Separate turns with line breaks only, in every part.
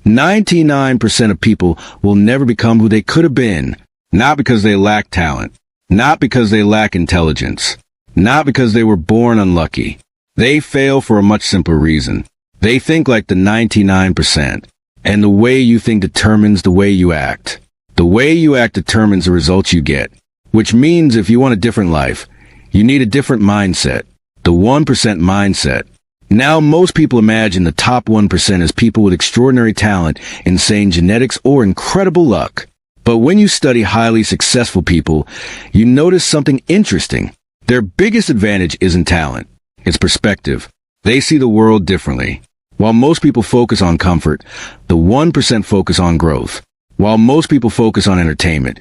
99% of people will never become who they could have been, not because they lack talent, not because they lack intelligence, not because they were born unlucky. They fail for a much simpler reason. They think like the 99%, and the way you think determines the way you act. The way you act determines the results you get, which means if you want a different life, you need a different mindset, the 1% mindset. Now, most people imagine the top 1% as people with extraordinary talent, insane genetics, or incredible luck. But when you study highly successful people, you notice something interesting. Their biggest advantage isn't talent. It's perspective. They see the world differently. While most people focus on comfort, the 1% focus on growth. While most people focus on entertainment,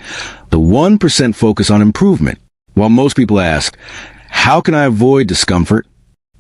the 1% focus on improvement. While most people ask, how can I avoid discomfort?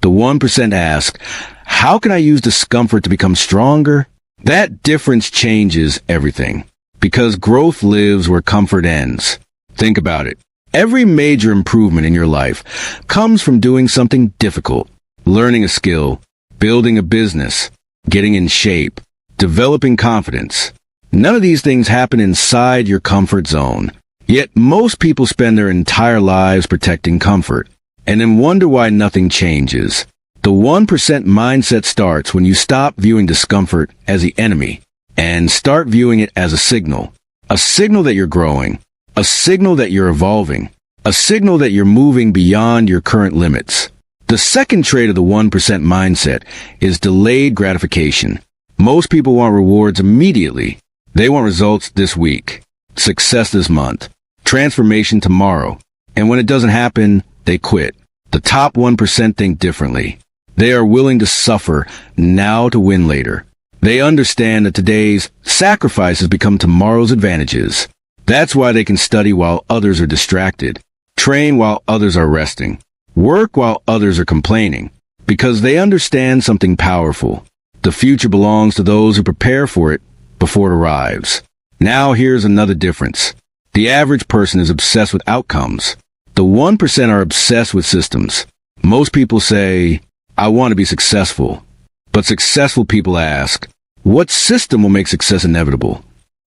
The 1% ask, how can I use discomfort to become stronger? That difference changes everything, because growth lives where comfort ends. Think about it. Every major improvement in your life comes from doing something difficult, learning a skill, building a business, getting in shape, developing confidence. None of these things happen inside your comfort zone. Yet most people spend their entire lives protecting comfort, and then wonder why nothing changes. The 1% mindset starts when you stop viewing discomfort as the enemy and start viewing it as a signal that you're growing, a signal that you're evolving, a signal that you're moving beyond your current limits. The second trait of the 1% mindset is delayed gratification. Most people want rewards immediately. They want results this week, success this month, transformation tomorrow, and when it doesn't happen, they quit. The top 1% think differently. They are willing to suffer now to win later. They understand that today's sacrifices become tomorrow's advantages. That's why they can study while others are distracted, train while others are resting, work while others are complaining, because they understand something powerful. The future belongs to those who prepare for it before it arrives. Now here's another difference. The average person is obsessed with outcomes. The 1% are obsessed with systems. Most people say, I want to be successful. But successful people ask, what system will make success inevitable?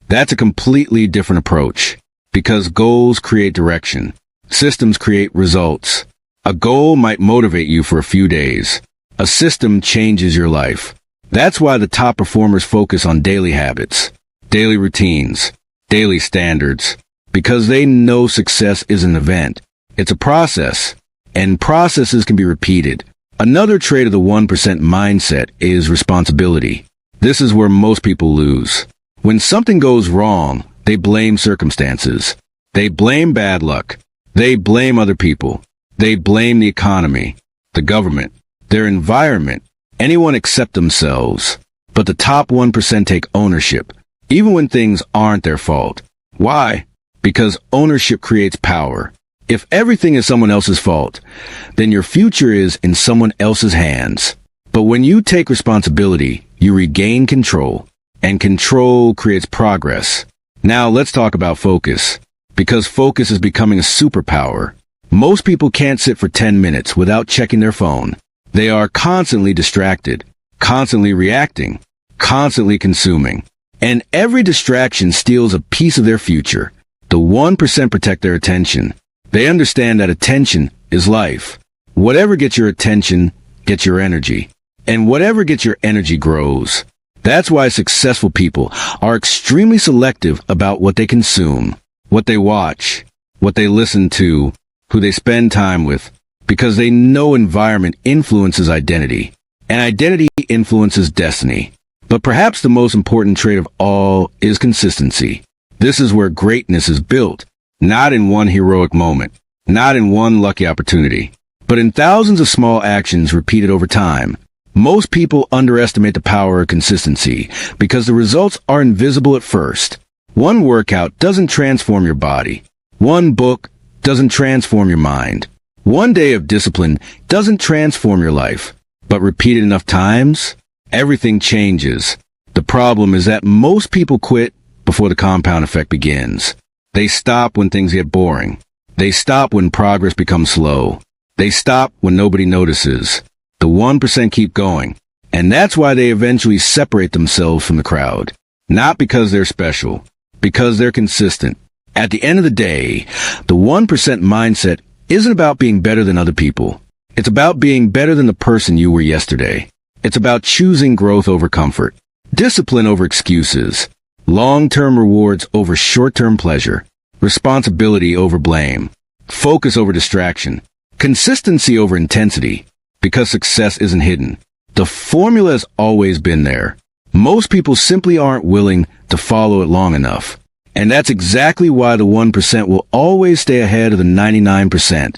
That's a completely different approach, because goals create direction. Systems create results. A goal might motivate you for a few days. A system changes your life. That's why the top performers focus on daily habits, daily routines, daily standards, because they know success is an event. It's a process, and processes can be repeated. Another trait of the 1% mindset is responsibility. This is where most people lose. When something goes wrong, they blame circumstances. They blame bad luck. They blame other people. They blame the economy, the government, their environment, anyone except themselves. But the top 1% take ownership, even when things aren't their fault. Why? Because ownership creates power. If everything is someone else's fault, then your future is in someone else's hands. But when you take responsibility, you regain control, and control creates progress. Now let's talk about focus, because focus is becoming a superpower. Most people can't sit for 10 minutes without checking their phone. They are constantly distracted, constantly reacting, constantly consuming. And every distraction steals a piece of their future. The 1% protect their attention. They understand that attention is life. Whatever gets your attention gets your energy. And whatever gets your energy grows. That's why successful people are extremely selective about what they consume, what they watch, what they listen to, who they spend time with, because they know environment influences identity, and identity influences destiny. But perhaps the most important trait of all is consistency. This is where greatness is built, not in one heroic moment, not in one lucky opportunity, but in thousands of small actions repeated over time. Most people underestimate the power of consistency because the results are invisible at first. One workout doesn't transform your body. One book doesn't transform your mind. One day of discipline doesn't transform your life. But repeated enough times, everything changes. The problem is that most people quit before the compound effect begins. They stop when things get boring. They stop when progress becomes slow. They stop when nobody notices. The 1% keep going. And that's why they eventually separate themselves from the crowd. Not because they're special, because they're consistent. At the end of the day, the 1% mindset isn't about being better than other people. It's about being better than the person you were yesterday. It's about choosing growth over comfort, discipline over excuses, long-term rewards over short-term pleasure, responsibility over blame, focus over distraction, consistency over intensity, because success isn't hidden. The formula has always been there. Most people simply aren't willing to follow it long enough. And that's exactly why the 1% will always stay ahead of the 99%.